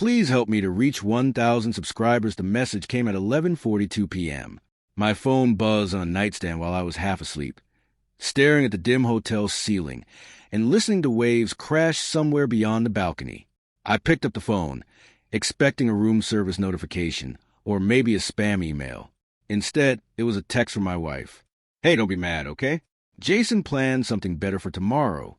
Please help me to reach 1,000 subscribers. The message came at 11:42 p.m. My phone buzzed on a nightstand while I was half asleep, staring at the dim hotel ceiling and listening to waves crash somewhere beyond the balcony. I picked up the phone, expecting a room service notification or maybe a spam email. Instead, it was a text from my wife. Hey, don't be mad, okay? Jason planned something better for tomorrow.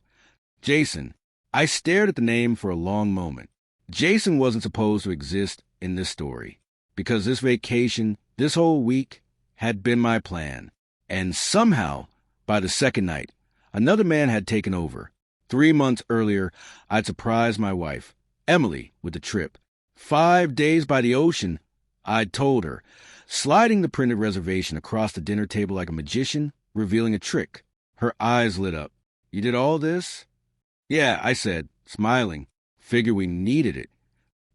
Jason. I stared at the name for a long moment. Jason wasn't supposed to exist in this story, because this vacation, this whole week, had been my plan. And somehow, by the second night, another man had taken over. 3 months earlier, I'd surprised my wife, Emily, with the trip. 5 days by the ocean, I'd told her, sliding the printed reservation across the dinner table like a magician, revealing a trick. Her eyes lit up. You did all this? Yeah, I said, smiling. Figure we needed it.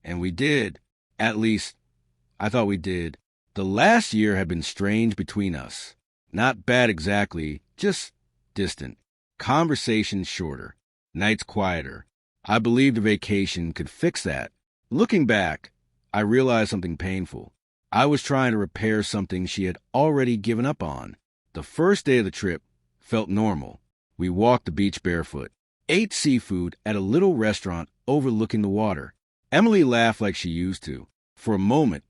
And we did. At least, I thought we did. The last year had been strange between us. Not bad exactly, just distant. Conversations shorter. Nights quieter. I believed a vacation could fix that. Looking back, I realized something painful. I was trying to repair something she had already given up on. The first day of the trip felt normal. We walked the beach barefoot, ate seafood at a little restaurant overlooking the water. Emily laughed like she used to. For a moment,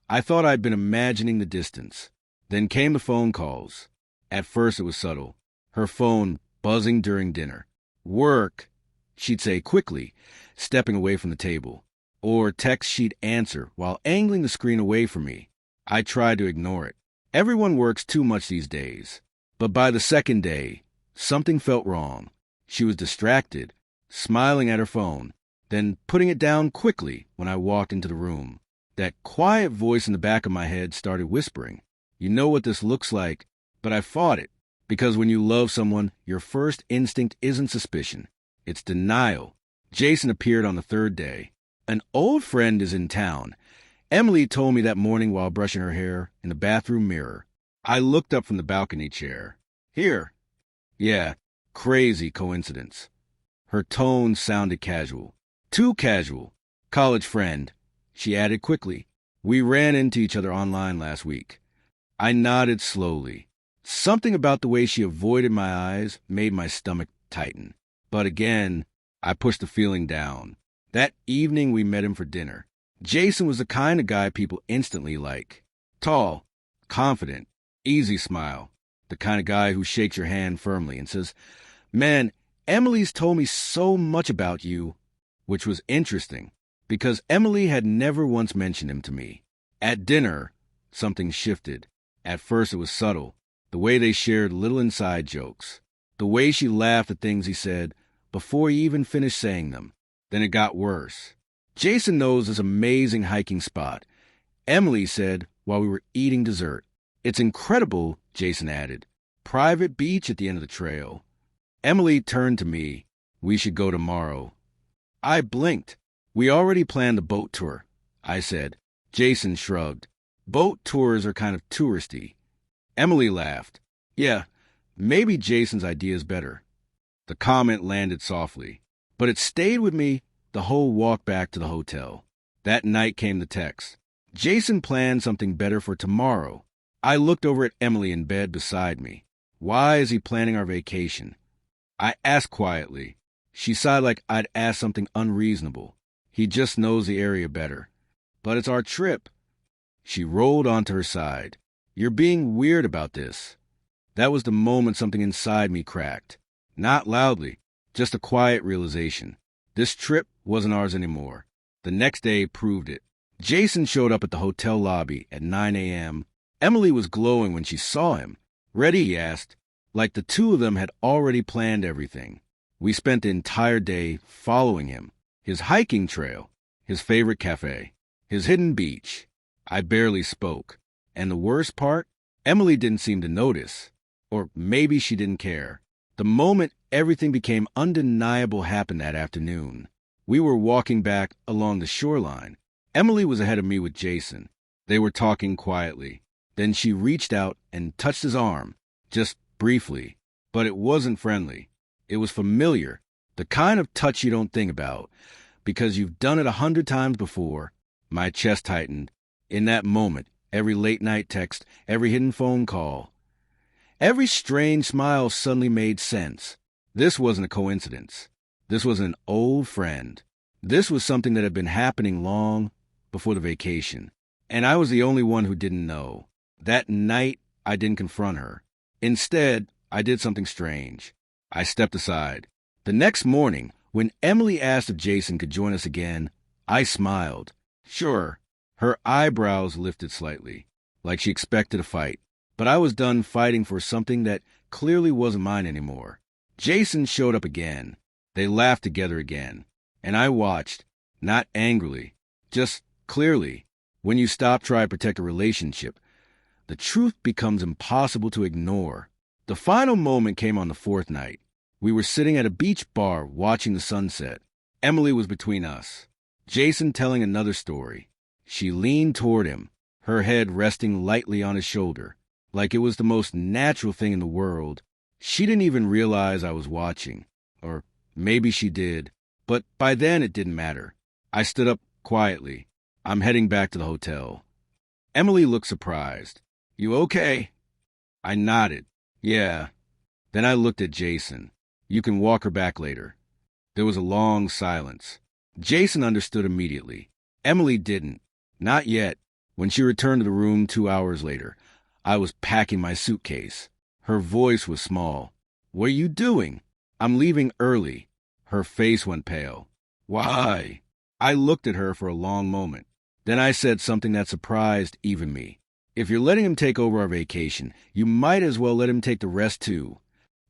I thought I'd been imagining the distance. Then came the phone calls. At first it was subtle. Her phone buzzing during dinner. Work, she'd say quickly, stepping away from the table. Or text she'd answer while angling the screen away from me. I tried to ignore it. Everyone works too much these days. But by the second day, something felt wrong. She was distracted, smiling at her phone, then putting it down quickly when I walked into the room. That quiet voice in the back of my head started whispering, "You know what this looks like," but I fought it, because when you love someone, your first instinct isn't suspicion. It's denial. Jason appeared on the third day. An old friend is in town. Emily told me that morning while brushing her hair in the bathroom mirror. I looked up from the balcony chair. Here. Yeah, crazy coincidence. Her tone sounded casual. Too casual. College friend. She added quickly. We ran into each other online last week. I nodded slowly. Something about the way she avoided my eyes made my stomach tighten. But again, I pushed the feeling down. That evening we met him for dinner. Jason was the kind of guy people instantly like. Tall, confident, easy smile. The kind of guy who shakes your hand firmly and says, "Man, Emily's told me so much about you," which was interesting, because Emily had never once mentioned him to me. At dinner, something shifted. At first it was subtle, the way they shared little inside jokes, the way she laughed at things he said before he even finished saying them. Then it got worse. Jason knows this amazing hiking spot, Emily said while we were eating dessert. It's incredible, Jason added. Private beach at the end of the trail. Emily turned to me. We should go tomorrow. I blinked. We already planned a boat tour, I said. Jason shrugged. Boat tours are kind of touristy. Emily laughed. Yeah, maybe Jason's idea is better. The comment landed softly, but it stayed with me the whole walk back to the hotel. That night came the text. Jason planned something better for tomorrow. I looked over at Emily in bed beside me. Why is he planning our vacation? I asked quietly. She sighed like I'd asked something unreasonable. He just knows the area better. But it's our trip. She rolled onto her side. You're being weird about this. That was the moment something inside me cracked. Not loudly, just a quiet realization. This trip wasn't ours anymore. The next day proved it. Jason showed up at the hotel lobby at 9 a.m. Emily was glowing when she saw him. Ready, he asked, like the two of them had already planned everything. We spent the entire day following him. His hiking trail, his favorite cafe, his hidden beach. I barely spoke. And the worst part, Emily didn't seem to notice. Or maybe she didn't care. The moment everything became undeniable happened that afternoon. We were walking back along the shoreline. Emily was ahead of me with Jason. They were talking quietly. Then she reached out and touched his arm, just briefly. But it wasn't friendly. It was familiar, the kind of touch you don't think about, because you've done it 100 times before. My chest tightened. In that moment, every late-night text, every hidden phone call, every strange smile suddenly made sense. This wasn't a coincidence. This was an old friend. This was something that had been happening long before the vacation. And I was the only one who didn't know. That night, I didn't confront her. Instead, I did something strange. I stepped aside. The next morning, when Emily asked if Jason could join us again, I smiled. Sure. Her eyebrows lifted slightly, like she expected a fight. But I was done fighting for something that clearly wasn't mine anymore. Jason showed up again. They laughed together again. And I watched, not angrily, just clearly. When you stop trying to protect a relationship, the truth becomes impossible to ignore. The final moment came on the fourth night. We were sitting at a beach bar watching the sunset. Emily was between us. Jason telling another story. She leaned toward him, her head resting lightly on his shoulder, like it was the most natural thing in the world. She didn't even realize I was watching. Or maybe she did. But by then it didn't matter. I stood up quietly. I'm heading back to the hotel. Emily looked surprised. You okay? I nodded. Yeah. Then I looked at Jason. You can walk her back later. There was a long silence. Jason understood immediately. Emily didn't. Not yet. When she returned to the room 2 hours later, I was packing my suitcase. Her voice was small. What are you doing? I'm leaving early. Her face went pale. Why? I looked at her for a long moment. Then I said something that surprised even me. If you're letting him take over our vacation, you might as well let him take the rest too.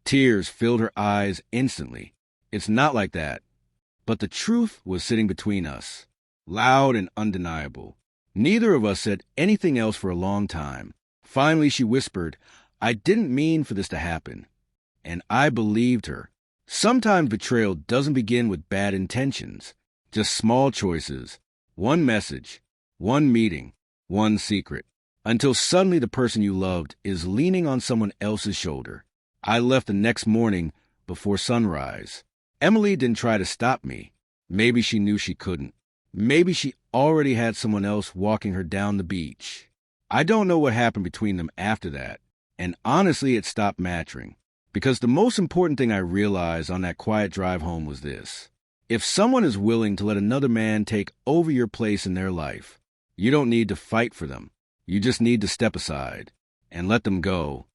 Tears filled her eyes instantly. It's not like that. But the truth was sitting between us, loud and undeniable. Neither of us said anything else for a long time. Finally, she whispered, I didn't mean for this to happen. And I believed her. Sometimes betrayal doesn't begin with bad intentions. Just small choices. One message. One meeting. One secret. Until suddenly the person you loved is leaning on someone else's shoulder. I left the next morning before sunrise. Emily didn't try to stop me. Maybe she knew she couldn't. Maybe she already had someone else walking her down the beach. I don't know what happened between them after that. And honestly, it stopped mattering. Because the most important thing I realized on that quiet drive home was this. If someone is willing to let another man take over your place in their life, you don't need to fight for them. You just need to step aside and let them go.